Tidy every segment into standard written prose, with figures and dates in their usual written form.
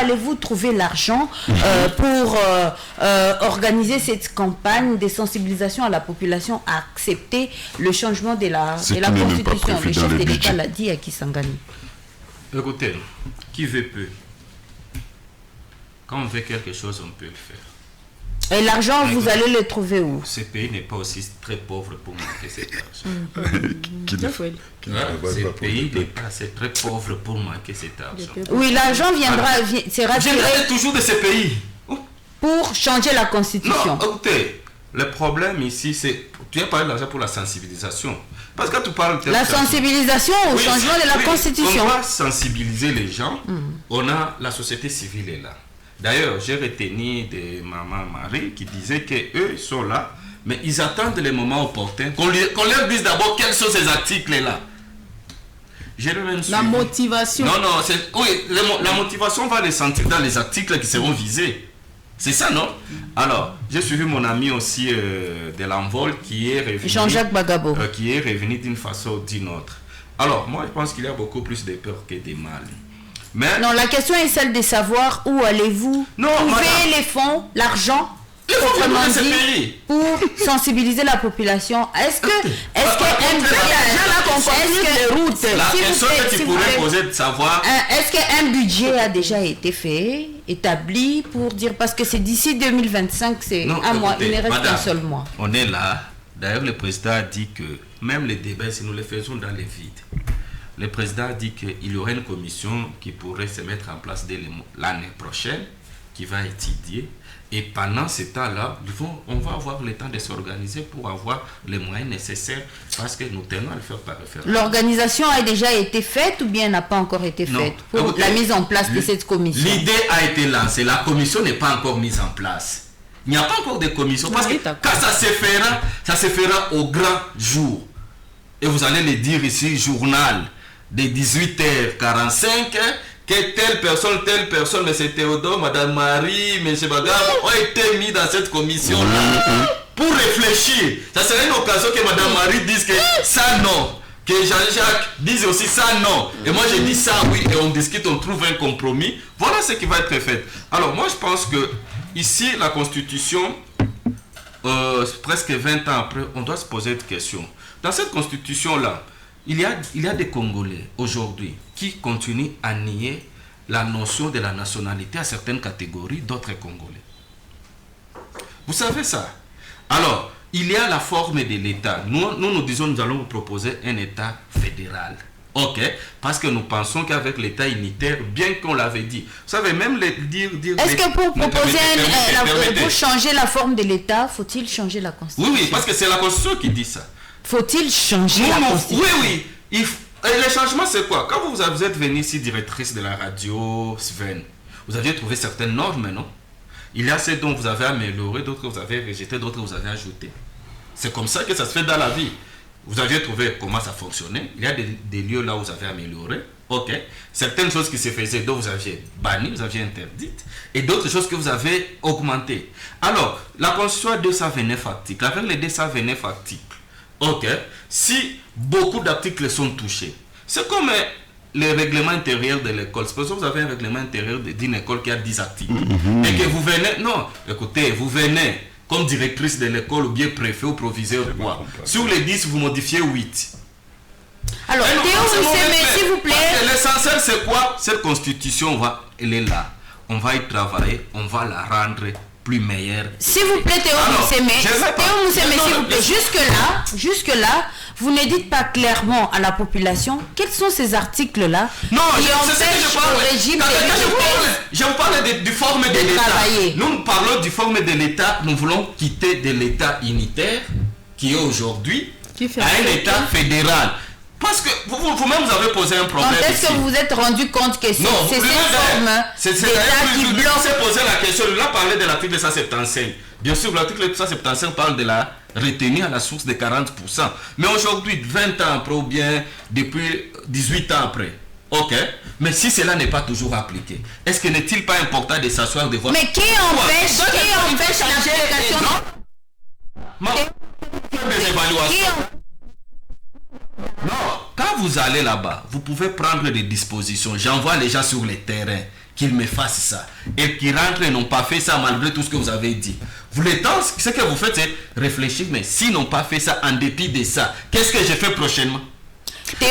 allez-vous trouver l'argent pour organiser cette campagne de sensibilisation à la population à accepter le changement de la Constitution? Le chef de l'État l'a dit à Kisangani. Écoutez, qui veut peut. Quand on veut quelque chose, on peut le faire. Et l'argent, vous allez le trouver où? Ce pays n'est pas aussi très pauvre pour manquer cet argent. Ce pays n'est pas assez très pauvre pour manquer cet argent. Oui, l'argent sera tiré toujours de ce pays. Pour changer la Constitution. Non, écoutez, le problème ici, c'est... Tu as parlé de l'argent pour la sensibilisation. Parce que tu parles... La sensibilisation au changement de la Constitution. On va sensibiliser les gens. On a... La société civile est là. D'ailleurs, j'ai retenu de Maman Marie qui disait qu'eux sont là, mais ils attendent les moments opportuns, qu'on leur dise d'abord quels sont ces articles-là. La motivation. Non, la motivation, on va les sentir dans les articles qui seront visés. C'est ça, non? Alors, j'ai suivi mon ami aussi de l'envol qui est revenu... Jean-Jacques Bagabo. Qui est revenu d'une façon ou d'une autre. Alors, moi, je pense qu'il y a beaucoup plus de peur que de mal. Mais non, la question est celle de savoir où allez-vous trouver les fonds, l'argent, pour sensibiliser la population. Est-ce que la question que tu pourrais poser de savoir, est-ce qu'un budget a déjà été fait, établi pour dire, parce que c'est d'ici 2025, c'est un mois, il ne reste qu'un seul mois. On est là. D'ailleurs, le président a dit que même les débats, si nous les faisons dans les vides, le président a dit qu'il y aurait une commission qui pourrait se mettre en place dès l'année prochaine, qui va étudier. Et pendant ce temps-là, on va avoir le temps de s'organiser pour avoir les moyens nécessaires, parce que nous tenons à le faire par référendum. L'organisation a déjà été faite ou bien n'a pas encore été faite pour la mise en place de cette commission? L'idée a été lancée, la commission n'est pas encore mise en place. Il n'y a pas encore de commission, parce que quand ça se fera au grand jour. Et vous allez le dire ici, journal de 18h45, que telle personne, M. Théodore, Mme Marie, M. Bagab, ont été mis dans cette commission-là pour réfléchir. Ça serait une occasion que Mme Marie dise que ça non, que Jean-Jacques dise aussi ça non. Et moi je dis ça oui, et on discute, on trouve un compromis. Voilà ce qui va être fait. Alors moi je pense que ici la Constitution, presque 20 ans après, on doit se poser une question. Dans cette Constitution-là, il y a des Congolais aujourd'hui qui continuent à nier la notion de la nationalité à certaines catégories d'autres Congolais. Vous savez ça? Alors, il y a la forme de l'État. Nous disons, nous allons vous proposer un État fédéral. Ok? Parce que nous pensons qu'avec l'État unitaire, bien qu'on l'avait dit, vous savez, même dire... Est-ce que pour proposer pour changer la forme de l'État, faut-il changer la Constitution? Oui, parce que c'est la Constitution qui dit ça. Faut-il changer la Constitution? Oui. Et le changement, c'est quoi? Quand vous êtes venue ici, directrice de la radio, Sven, vous aviez trouvé certaines normes, non? Il y a celles dont vous avez amélioré, d'autres que vous avez rejetées, d'autres que vous avez ajoutées. C'est comme ça que ça se fait dans la vie. Vous aviez trouvé comment ça fonctionnait. Il y a des lieux là où vous avez amélioré. Ok. Certaines choses qui se faisaient, dont vous aviez banni, vous aviez interdites. Et d'autres choses que vous avez augmentées. Alors, la Constitution a 229 articles. Avec les 229 articles, ok, si beaucoup d'articles sont touchés, c'est comme les règlements intérieurs de l'école. C'est parce que vous avez un règlement intérieur d'une école qui a 10 articles. Et que vous venez, non, écoutez, vous venez comme directrice de l'école ou bien préfet ou proviseur. Sur les 10, vous modifiez 8. Alors, Théo, s'il vous plaît. L'essentiel, c'est quoi? Cette constitution, elle est là. On va y travailler, on va la rendre plus meilleure. S'il vous plaît, Théo Mousseme, s'il vous plaît, jusque-là, vous ne dites pas clairement à la population quels sont ces articles-là qui empêchent le régime je vous parle du forme de l'État. Nous parlons du forme de l'État. Nous voulons quitter de l'État unitaire qui est aujourd'hui à un État fédéral. Parce que vous-même vous avez posé un problème. Quand est-ce que vous vous êtes rendu compte que c'est cette forme d'État qui bloque? Vous avez posé la question, il a parlé de l'article 175. Bien sûr, l'article 175 parle de la retenue à la source de 40%. Mais aujourd'hui, 20 ans après ou bien depuis 18 ans après, ok, mais si cela n'est pas toujours appliqué, est-ce que n'est-il pas important de s'asseoir de voir? Mais qui empêche l'application? Non, quand vous allez là-bas, vous pouvez prendre des dispositions. J'envoie les gens sur le terrain. qu'ils me fassent ça. Et qu'ils rentrent et n'ont pas fait ça malgré tout ce que vous avez dit. Vous les temps, ce que vous faites, c'est réfléchir, mais s'ils n'ont pas fait ça en dépit de ça, qu'est-ce que je fais prochainement? Théo,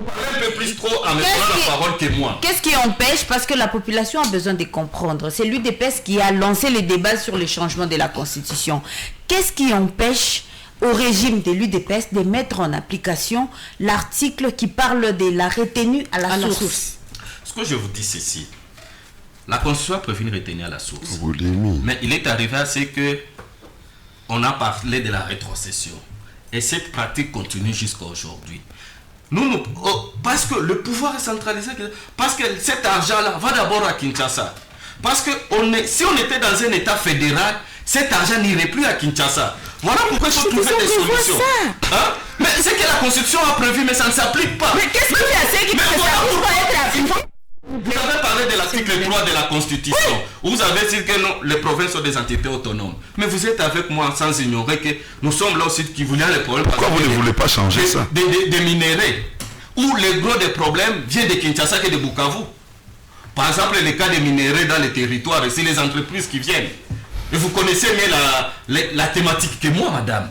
un peu plus trop en me prenant la parole que moi. Qu'est-ce qui empêche? Parce que la population a besoin de comprendre. C'est l'UDPS qui a lancé les débats sur les changements de la Constitution. Qu'est-ce qui empêche au régime de l'UDPS de mettre en application l'article qui parle de la retenue à la source? Ce que je vous dis, c'est ceci. La Constitution a prévu une retenue à la source. Mais il est arrivé à ce que on a parlé de la rétrocession. Et cette pratique continue jusqu'à aujourd'hui. Parce que le pouvoir est centralisé, parce que cet argent-là va d'abord à Kinshasa. Parce que si on était dans un État fédéral, cet argent n'irait plus à Kinshasa. Voilà pourquoi il faut trouver des solutions. Hein? Mais c'est que la Constitution a prévu, mais ça ne s'applique pas. Mais qu'est-ce qu'il y a? C'est qui peut être vous avez parlé de l'article 3 de la Constitution. Oui. Vous avez dit que non, les provinces sont des entités autonomes. Mais vous êtes avec moi sans ignorer que nous sommes là aussi qui voulaient les problèmes. Pourquoi vous ne voulez pas changer ça? Des minéraux. Où les gros des problèmes viennent de Kinshasa et de Bukavu. Par exemple, les cas des minéraux dans les territoires, c'est les entreprises qui viennent. Et vous connaissez mieux la thématique que moi, madame.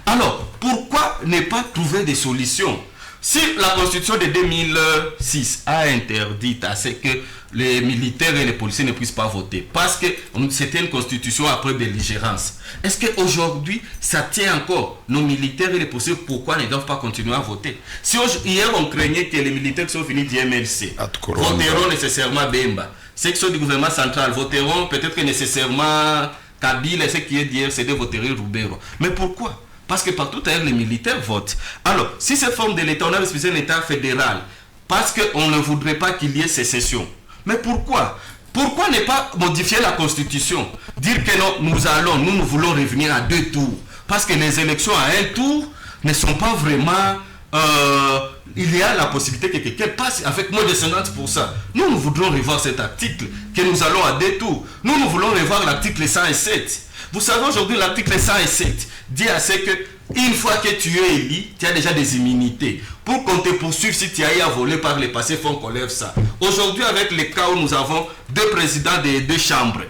Alors, pourquoi ne pas trouver des solutions? Si la Constitution de 2006 a interdit à ce que les militaires et les policiers ne puissent pas voter, parce que c'était une constitution après belligérance, est-ce qu'aujourd'hui, ça tient encore? Nos militaires et les policiers, pourquoi ne doivent pas continuer à voter? Si hier, on craignait que les militaires qui sont finis du MLC voteront nécessairement Bemba, ceux qui sont du gouvernement central voteront peut-être que nécessairement Kabila et ceux qui est d'hier, c'est de voter Roubero. Mais pourquoi? Parce que partout ailleurs, les militaires votent. Alors, si cette forme de l'État, on a respecté un État fédéral, parce qu'on ne voudrait pas qu'il y ait sécession. Mais pourquoi? Pourquoi ne pas modifier la Constitution? Dire que non, nous voulons revenir à 2 tours. Parce que les élections à 1 tour ne sont pas vraiment... il y a la possibilité que quelqu'un passe avec moins de 50%. Nous voudrons revoir cet article, que nous allons à 2 tours. Nous voulons revoir l'article 107. Vous savez, aujourd'hui, l'article 107 dit à ce que, une fois que tu es élu, tu as déjà des immunités. Pour qu'on te poursuive, si tu as eu à voler par le passé, il faut qu'on lève ça. Aujourd'hui, avec les cas où nous avons 2 présidents des 2 chambres,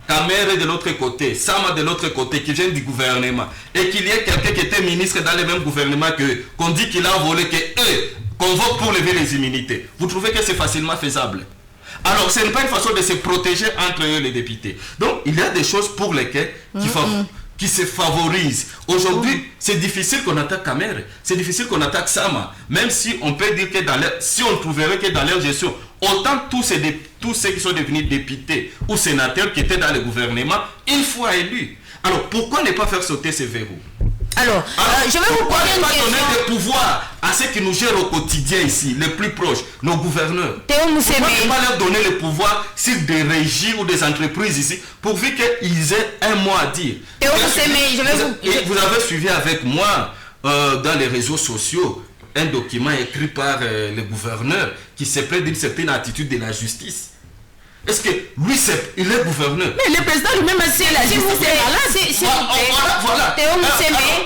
Kamere de l'autre côté, Sama de l'autre côté, qui viennent du gouvernement, et qu'il y ait quelqu'un qui était ministre dans le même gouvernement qu'on dit qu'il a volé, qu'eux convoquent pour lever les immunités. Vous trouvez que c'est facilement faisable? Alors, ce n'est pas une façon de se protéger entre eux, les députés. Donc, il y a des choses pour lesquelles qui se favorisent. Aujourd'hui, c'est difficile qu'on attaque Kamere, c'est difficile qu'on attaque Sama, même si on peut dire que si on trouverait que dans leur gestion, autant tous ceux qui sont devenus députés ou sénateurs qui étaient dans le gouvernement, une fois élus. Alors, pourquoi ne pas faire sauter ces verrous? Alors, je vais vous poser une question. Donner des pouvoirs à ceux qui nous gèrent au quotidien ici, les plus proches, nos gouverneurs. Théo Mousseme. Pourquoi ne pas leur donner le pouvoir sur des régies ou des entreprises ici, pourvu qu'ils aient un mot à dire? Théo Mousseme, vous avez suivi avec moi dans les réseaux sociaux un document écrit par le gouverneur qui se plaint d'une certaine attitude de la justice. Est-ce que lui, il est gouverneur? Mais le président lui-même a dit la justice. Voilà.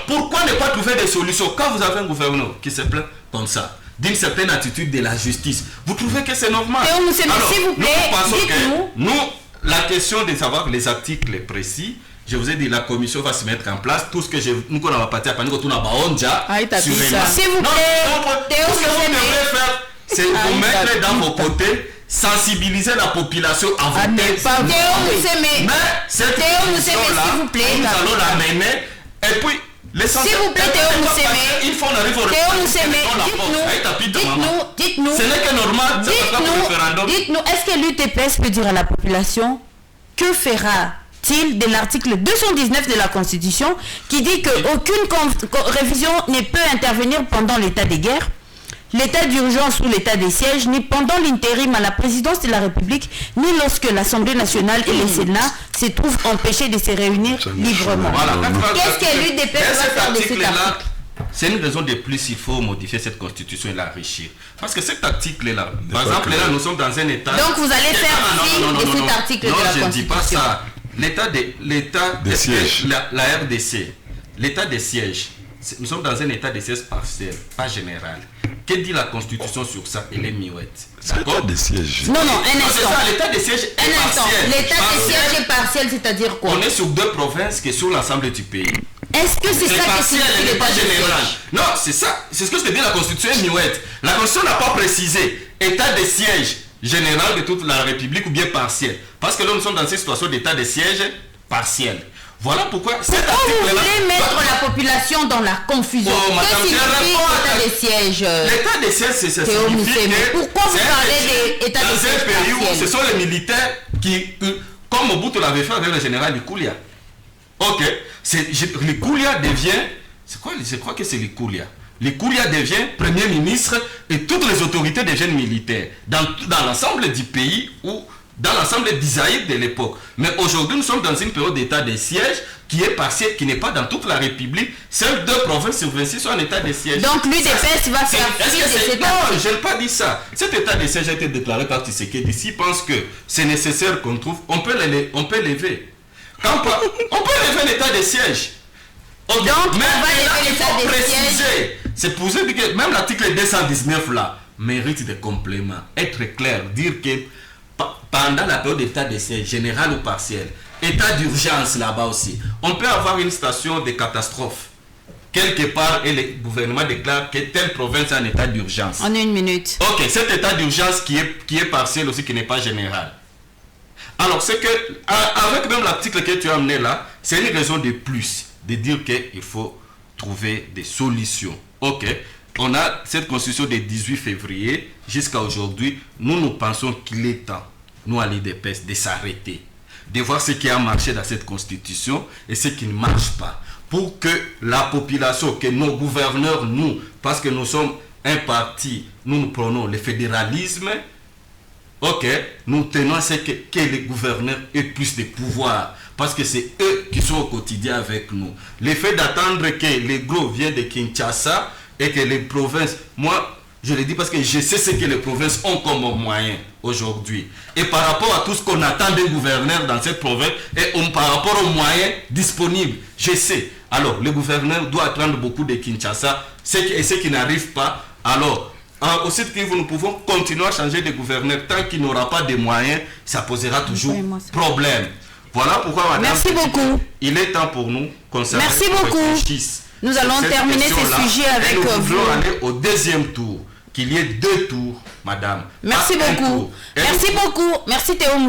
Pourquoi ne pas trouver des solutions? Quand vous avez un gouverneur qui se plaint comme ça, d'une certaine attitude de la justice, vous trouvez que c'est normal? Alors, s'il vous plaît, nous, la question de savoir les articles précis, je vous ai dit, la commission va se mettre en place. Tout ce que nous qu'on va partir à Panico, tout n'a pas onja. S'il vous plaît, Théo, ce que vous devrez faire, c'est vous mettre dans vos côtés, sensibiliser la population à voter. Mais cette question-là, nous allons la mener. Et puis, s'il vous plaît, Théo Mousseme, il faut en arriver au dites-nous, ce n'est que normal, dites-nous, est-ce que l'UDPS peut dire à la population que fera-t-il de l'article 219 de la Constitution qui dit qu'aucune révision ne peut intervenir pendant l'état de guerre, l'état d'urgence ou l'état de siège, ni pendant l'intérim à la présidence de la République, ni lorsque l'Assemblée nationale et le Sénat se trouvent empêchés de se réunir librement. Qu'est-ce que l'UDPS va faire de cet article? C'est une raison de plus, il faut modifier cette constitution et l'enrichir. Parce que cet article-là, par exemple, là, nous sommes dans un état... Donc vous allez faire fi de cet article de la Constitution. Non, je ne dis pas ça. L'état des sièges, la RDC, l'état de siège, nous sommes dans un état de siège partiel, pas général. Que dit la Constitution sur ça? Elle est miouette. L'état de siège. Non, un instant. L'état de siège est partiel. L'état de siège est partiel, c'est-à-dire quoi? On est sur 2 provinces qui sur l'ensemble du pays. Est-ce que c'est ça partiel, elle n'est pas générale? Non, c'est ça. C'est ce que je te dis, la Constitution est miouette. La Constitution n'a pas précisé état de siège général de toute la République ou bien partiel. Parce que là, nous sommes dans cette situation d'état de siège partiel. Voilà pourquoi cet article-là... Vous voulez mettre la population dans la confusion. Oh, madame, que signifie l'état de siège? L'état de siège, c'est ça. Pourquoi vous parlez d'état de siège dans un pays où ce sont les militaires qui, comme Mobutu l'avait fait avec le général Likulia. Ok. Likulia devient... C'est quoi? Je crois que c'est Likulia. Likulia devient premier ministre et toutes les autorités deviennent militaires. Dans l'ensemble du pays ou... dans l'ensemble d'Isaïe de l'époque. Mais aujourd'hui, nous sommes dans une période d'état de siège qui est partiel, qui n'est pas dans toute la République. Seules 2 provinces sur 26 sont en état de siège. Donc l'UDPS va faire fi de cet état. Non, je n'ai pas dit ça. Cet état de siège a été déclaré par Tshisekedi. S'il pense que c'est nécessaire qu'on trouve, on peut lever. On peut lever l'état de siège. Okay. Donc on va lever l'état de siège. C'est pour ça que même l'article 219 là mérite des compléments. Être clair, dire que pendant la période d'état de siège, général ou partiel, état d'urgence là-bas aussi, on peut avoir une station de catastrophe. Quelque part, et le gouvernement déclare que telle province est en état d'urgence. En 1 minute. Ok, cet état d'urgence qui est partiel aussi, qui n'est pas général. Alors, c'est que, avec même l'article que tu as amené là, c'est une raison de plus de dire qu'il faut trouver des solutions. Ok. On a cette constitution du 18 février jusqu'à aujourd'hui. Nous pensons qu'il est temps, nous à l'UDPS, de s'arrêter, de voir ce qui a marché dans cette constitution et ce qui ne marche pas. Pour que la population, que nos gouverneurs, nous, parce que nous sommes un parti, nous prenons le fédéralisme, ok, nous tenons à ce que les gouverneurs aient plus de pouvoir. Parce que c'est eux qui sont au quotidien avec nous. Le fait d'attendre que les gros viennent de Kinshasa, et que les provinces, moi je le dis parce que je sais ce que les provinces ont comme moyen aujourd'hui. Et par rapport à tout ce qu'on attend des gouverneurs dans cette province, et par rapport aux moyens disponibles, je sais. Alors, le gouverneur doit attendre beaucoup de Kinshasa, et ceux qui n'arrivent pas, alors, aussi que nous pouvons continuer à changer de gouverneur, tant qu'il n'aura pas de moyens, ça posera toujours problème. Voilà pourquoi, madame, merci beaucoup. Il est temps pour nous qu'on s'arrête. Merci beaucoup. Nous allons terminer ce sujet avec vous. Nous voulons aller au 2e tour. Qu'il y ait 2 tours, madame. Merci beaucoup. Merci beaucoup. Merci Théo.